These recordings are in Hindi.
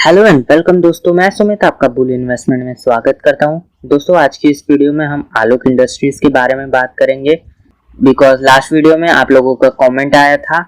हेलो एंड वेलकम दोस्तों, मैं सुमित आपका बुल इन्वेस्टमेंट में स्वागत करता हूं। दोस्तों आज की इस वीडियो में हम आलोक इंडस्ट्रीज के बारे में बात करेंगे बिकॉज लास्ट वीडियो में आप लोगों का कमेंट आया था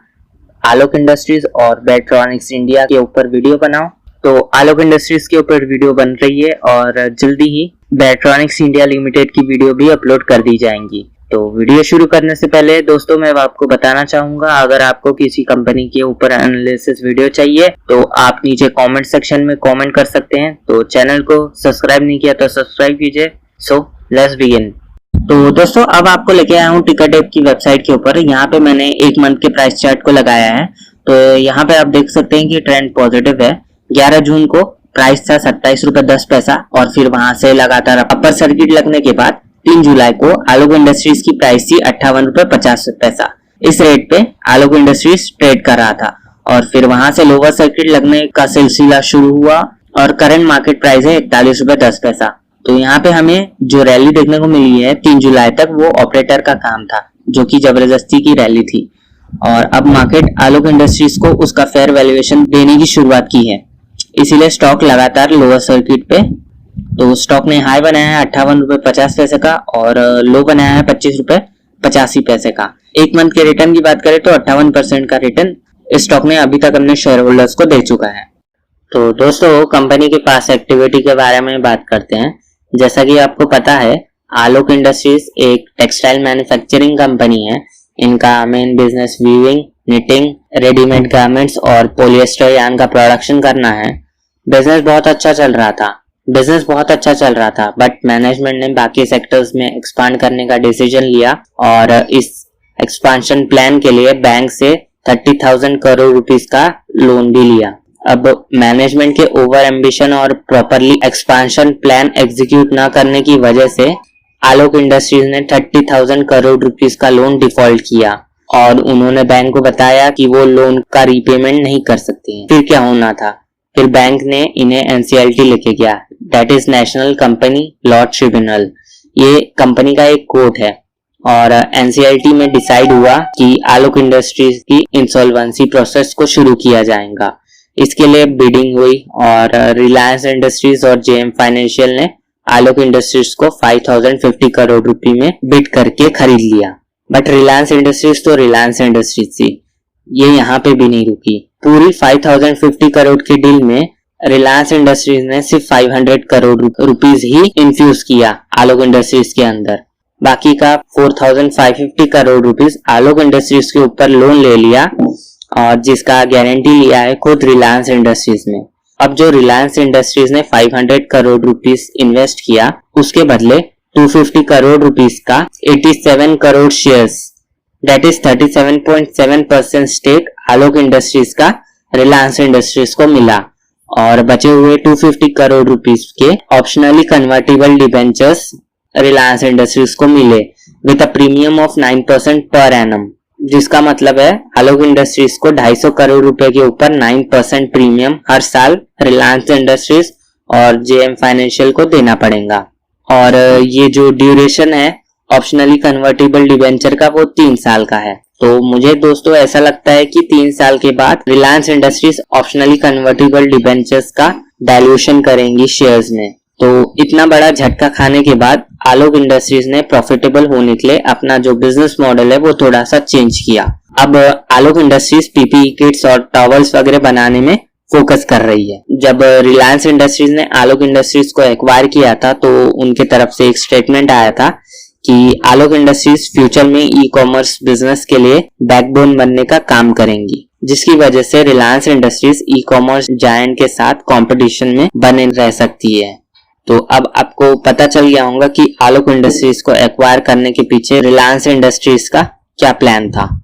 आलोक इंडस्ट्रीज और बैट्रॉनिक्स इंडिया के ऊपर वीडियो बनाओ। तो आलोक इंडस्ट्रीज के ऊपर वीडियो बन रही है और जल्दी ही बैट्रॉनिक्स इंडिया लिमिटेड की वीडियो भी अपलोड कर दी जाएंगी। तो वीडियो शुरू करने से पहले दोस्तों मैं आपको बताना चाहूंगा, अगर आपको किसी कंपनी के ऊपर एनालिसिस वीडियो चाहिए तो आप नीचे कमेंट सेक्शन में कमेंट कर सकते हैं। तो चैनल को सब्सक्राइब नहीं किया तो सब्सक्राइब कीजिए। So let's begin. तो दोस्तों अब आपको लेके आया हूँ टिकट ऐप की वेबसाइट के ऊपर। यहाँ पे मैंने एक मंथ के प्राइस चार्ट को लगाया है। तो यहाँ पे आप देख सकते हैं कि ट्रेंड पॉजिटिव है। 11 जून को प्राइस था 27 रुपए 10 पैसा और फिर वहां से लगातार अपर सर्किट लगने के बाद 3 जुलाई को आलोक इंडस्ट्रीज की प्राइस थी 58 रुपए 50 पैसा। इस रेट पे आलोक इंडस्ट्रीज ट्रेड कर रहा था और फिर वहां से लोअर सर्किट लगने का सिलसिला शुरू हुआ और करंट मार्केट प्राइस है 41 रुपए 10 पैसा। तो यहाँ पे हमें जो रैली देखने को मिली है 3 जुलाई तक, वो ऑपरेटर का काम था जो कि जबरदस्ती की रैली थी और अब मार्केट आलोक इंडस्ट्रीज को उसका फेयर वैल्यूएशन देने की शुरुआत की है, इसीलिए स्टॉक लगातार लोअर सर्किट पे। तो स्टॉक ने हाई बनाया है 58 रुपए 50 पैसे का और लो बनाया है 25 रुपए 85 पैसे का। एक मंथ के रिटर्न की बात करें तो 58% का रिटर्न इस स्टॉक ने अभी तक अपने शेयर होल्डर्स को दे चुका है। तो दोस्तों कंपनी के पास एक्टिविटी के बारे में बात करते हैं। जैसा कि आपको पता है आलोक इंडस्ट्रीज एक टेक्सटाइल मैन्युफैक्चरिंग कंपनी है। इनका main business weaving, knitting, readymade garments और पॉलिएस्टर यार्न का प्रोडक्शन करना है। बिजनेस बहुत अच्छा चल रहा था बट मैनेजमेंट ने बाकी सेक्टर्स में एक्सपांड करने का डिसीजन लिया और इस एक्सपांशन प्लान के लिए बैंक से 30,000 करोड़ रुपीस का लोन भी लिया। अब मैनेजमेंट के ओवर एम्बिशन और प्रॉपरली एक्सपांशन प्लान एग्जीक्यूट ना करने की वजह से आलोक इंडस्ट्रीज ने 30,000 करोड़ रुपीस का लोन डिफॉल्ट किया और उन्होंने बैंक को बताया कि वो लोन का रीपेमेंट नहीं कर सकते हैं। फिर क्या होना था? फिर बैंक ने इन्हें एनसीएलटी लेके गया, that is national company law tribunal. ये कंपनी का एक कोर्ट है और एनसीएलटी में डिसाइड हुआ कि आलोक इंडस्ट्रीज की इंसॉल्वेंसी प्रोसेस को शुरू किया जाएगा। इसके लिए बिडिंग हुई और रिलायंस इंडस्ट्रीज और जेएम फाइनेंशियल ने आलोक इंडस्ट्रीज को 5,050 करोड़ रुपए में बिड करके खरीद लिया। बट रिलायंस इंडस्ट्रीज तो रिलायंस इंडस्ट्रीज थी, ये यहाँ पे भी नहीं रुकी। पूरी 5,050 करोड़ की डील में रिलायंस इंडस्ट्रीज ने सिर्फ 500 करोड़ रुपीस ही इन्फ्यूज किया आलोक इंडस्ट्रीज के अंदर। बाकी का 4,550 करोड़ रुपीस आलोक इंडस्ट्रीज के ऊपर लोन ले लिया और जिसका गारंटी लिया है खुद रिलायंस इंडस्ट्रीज ने। अब जो रिलायंस इंडस्ट्रीज ने 500 करोड़ रुपीस इन्वेस्ट किया, उसके बदले 250 करोड़ रुपीस का 87 crore shares, that is 37.7% stake Alok Industries का रिलायंस इंडस्ट्रीज को मिला और बचे हुए 250 करोड़ रुपीस के optionally convertible debentures Reliance Industries को मिले with a premium of 9% per annum, जिसका मतलब है आलोक इंडस्ट्रीज को 250 करोड़ रुपए के ऊपर 9% प्रीमियम हर साल रिलायंस इंडस्ट्रीज और जेएम फाइनेंशियल को देना पड़ेगा। और ये जो ड्यूरेशन है ऑप्शनली कन्वर्टेबल डिबेंचर का वो 3 साल का है। तो मुझे दोस्तों ऐसा लगता है कि 3 साल के बाद Reliance industries optionally convertible debentures का डायल्यूशन करेंगी शेयर्स में। तो इतना बड़ा झटका खाने के बाद आलोक इंडस्ट्रीज ने प्रॉफिटेबल होने के लिए अपना जो बिजनेस मॉडल है वो थोड़ा सा चेंज किया। अब आलोक इंडस्ट्रीज पीपीई किट्स और टॉवल्स वगैरह बनाने में फोकस कर रही है। जब रिलायंस इंडस्ट्रीज ने आलोक इंडस्ट्रीज को एक्वायर किया था तो उनके तरफ से एक स्टेटमेंट आया था कि आलोक इंडस्ट्रीज फ्यूचर में ई कॉमर्स बिजनेस के लिए बैकबोन बनने का काम करेंगी, जिसकी वजह से Reliance industries e commerce giant के साथ कंपटीशन में बने रह सकती है। तो अब आपको पता चल गया होगा कि आलोक इंडस्ट्रीज को एक्वायर करने के पीछे रिलायंस इंडस्ट्रीज का क्या प्लान था।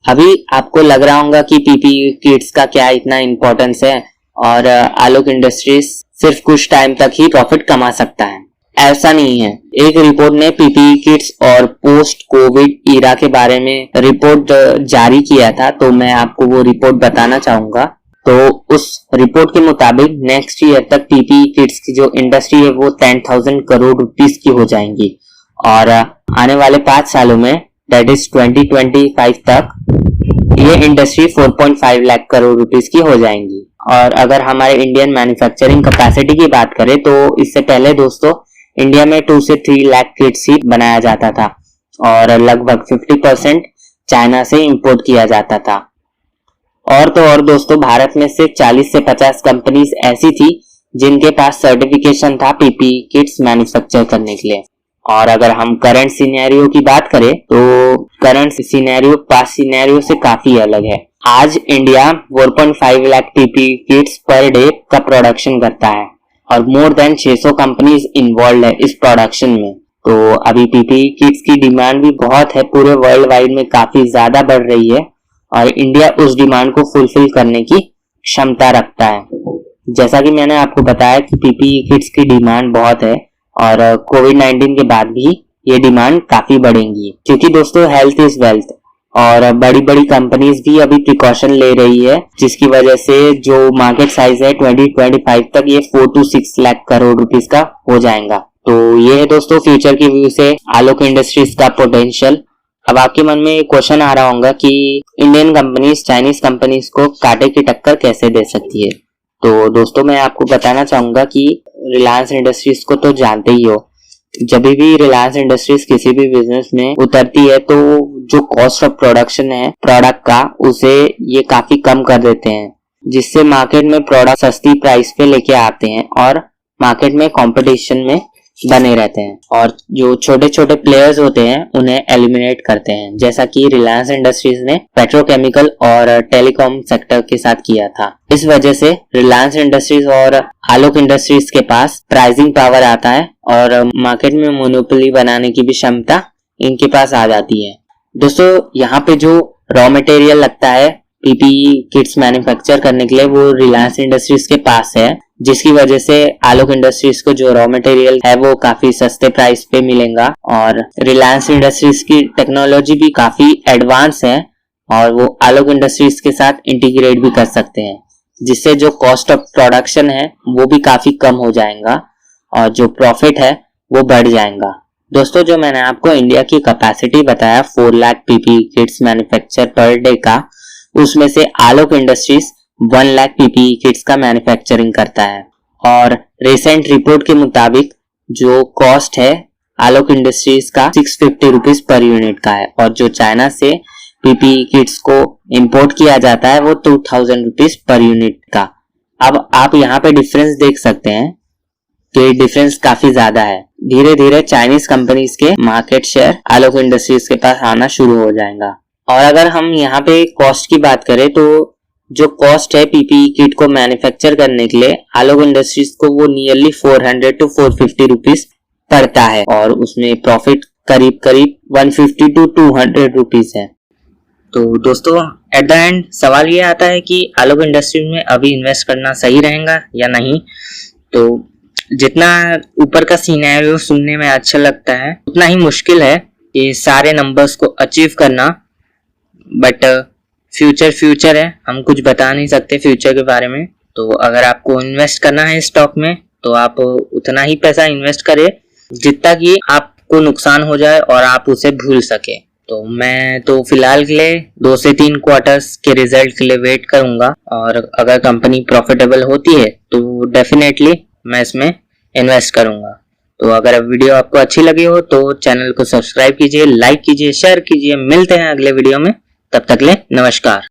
अभी आपको लग रहा होगा कि पीपीई किट्स का क्या इतना इंपॉर्टेंस है और आलोक इंडस्ट्रीज सिर्फ कुछ टाइम तक ही प्रॉफिट कमा सकता है। ऐसा नहीं है। एक रिपोर्ट ने पीपीई किट्स और पोस्ट कोविड ईरा के बारे में रिपोर्ट जारी किया था, तो मैं आपको वो रिपोर्ट बताना चाहूंगा। तो उस रिपोर्ट के मुताबिक नेक्स्ट ईयर तक पीपीई किट्स की जो इंडस्ट्री है वो 10,000 करोड़ रुपीस की हो जाएंगी और आने वाले 5 सालों में दैट इज 2025 तक ये इंडस्ट्री 4.5 लाख करोड़ रुपीस की हो जाएंगी। और अगर हमारे इंडियन मैन्युफैक्चरिंग कैपेसिटी की बात करें तो इससे पहले दोस्तों इंडिया में 2 से 3 लाख किट्स ही बनाया जाता था और लगभग 50% चाइना से इंपोर्ट किया जाता था। और तो और दोस्तों भारत में से 40 से 50 कंपनीज ऐसी थी जिनके पास सर्टिफिकेशन था पीपीई किट्स मैन्युफैक्चर करने के लिए। और अगर हम करंट सिनेरियो की बात करें तो करंट सिनेरियो पास्ट सिनेरियो से काफी अलग है। आज India 4.5 lakh PPE kits per day का प्रोडक्शन करता है और मोर देन 600 कंपनीज इन्वॉल्व है इस प्रोडक्शन में। तो अभी पीपीई किट्स की डिमांड भी बहुत है, पूरे वर्ल्ड वाइड में काफी ज्यादा बढ़ रही है और इंडिया उस डिमांड को फुलफिल करने की क्षमता रखता है। जैसा कि मैंने आपको बताया कि पीपीई किट्स की डिमांड बहुत है और कोविड-19 के बाद भी ये डिमांड काफी बढ़ेंगी, क्योंकि दोस्तों हेल्थ इज वेल्थ और बड़ी बड़ी कंपनीज भी अभी प्रिकॉशन ले रही है, जिसकी वजह से जो मार्केट साइज है 2025 तक ये 4 to 6 लाख करोड़ रुपीस का हो जाएगा। तो ये है दोस्तों फ्यूचर की व्यू से आलोक इंडस्ट्रीज का पोटेंशियल। अब आपके मन में क्वेश्चन आ रहा होगा कि इंडियन कंपनीज चाइनीज कंपनीज को कांटे की टक्कर कैसे दे सकती है। तो दोस्तों मैं आपको बताना चाहूंगा कि रिलायंस इंडस्ट्रीज को तो जानते ही हो, जब भी रिलायंस इंडस्ट्रीज किसी भी बिजनेस में उतरती है तो जो कॉस्ट ऑफ प्रोडक्शन है प्रोडक्ट का उसे ये काफी कम कर देते हैं, जिससे मार्केट में प्रोडक्ट सस्ती प्राइस पे लेके आते हैं और मार्केट में कंपटीशन में बने रहते हैं और जो छोटे छोटे प्लेयर्स होते हैं उन्हें एलिमिनेट करते हैं, जैसा कि रिलायंस इंडस्ट्रीज ने पेट्रोकेमिकल और टेलीकॉम सेक्टर के साथ किया था। इस वजह से रिलायंस इंडस्ट्रीज और आलोक इंडस्ट्रीज के पास प्राइसिंग पावर आता है और मार्केट में मोनोपोली बनाने की भी क्षमता इनके पास आ जाती है। दोस्तों यहाँ पे जो रॉ मटेरियल लगता है पीपीई किट्स मैन्युफैक्चर करने के लिए वो रिलायंस इंडस्ट्रीज के पास है, जिसकी वजह से आलोक इंडस्ट्रीज को जो रॉ मटेरियल है वो काफी सस्ते प्राइस पे मिलेगा और रिलायंस इंडस्ट्रीज की टेक्नोलॉजी भी काफी एडवांस है और वो आलोक इंडस्ट्रीज के साथ इंटीग्रेट भी कर सकते हैं, जिससे जो कॉस्ट ऑफ प्रोडक्शन है वो भी काफी कम हो जाएगा और जो प्रॉफिट है वो बढ़ जाएगा। दोस्तों जो मैंने आपको इंडिया की कैपेसिटी बताया 4 lakh PPE kits manufacture per day का, उसमें से Alok Industries 1 lakh PPE kits का मैन्युफैक्चरिंग करता है और रिसेंट रिपोर्ट के मुताबिक जो कॉस्ट है आलोक इंडस्ट्रीज का 650 रुपीज पर यूनिट का है और जो चाइना से पीपीई किट्स को इंपोर्ट किया जाता है वो 2000 रुपीज पर यूनिट का। अब आप यहाँ पे डिफरेंस देख सकते हैं कि डिफरेंस काफी ज्यादा है। धीरे धीरे चाइनीज कंपनीज के मार्केट शेयर आलोक इंडस्ट्रीज के पास आना शुरू हो जाएगा। और अगर हम यहाँ पे कॉस्ट की बात करें तो जो कॉस्ट है पीपीई किट को मैन्युफैक्चर करने के लिए आलोक इंडस्ट्रीज को वो नियरली 400 to 450 रुपीज पड़ता है और उसमें प्रॉफिट करीब करीब 150 to 200 रुपीज है। तो दोस्तों एट द एंड सवाल ये आता है कि आलोक इंडस्ट्रीज में अभी इन्वेस्ट करना सही रहेगा या नहीं। तो जितना ऊपर का सिनेरियो सुनने में अच्छा लगता है उतना ही मुश्किल है ये सारे नंबर्स को अचीव करना, बट फ्यूचर है, हम कुछ बता नहीं सकते फ्यूचर के बारे में। तो अगर आपको इन्वेस्ट करना है स्टॉक में तो आप उतना ही पैसा इन्वेस्ट करें जितना कि आपको नुकसान हो जाए और आप उसे भूल सके। तो मैं तो फिलहाल के लिए 2 से 3 क्वार्टर्स के रिजल्ट के लिए वेट करूंगा और अगर कंपनी प्रॉफिटेबल होती है तो डेफिनेटली मैं इसमें इन्वेस्ट करूंगा। तो अगर वीडियो आपको अच्छी लगी हो तो चैनल को सब्सक्राइब कीजिए, लाइक कीजिए, शेयर कीजिए। मिलते हैं अगले वीडियो में, तब तक ले नमस्कार।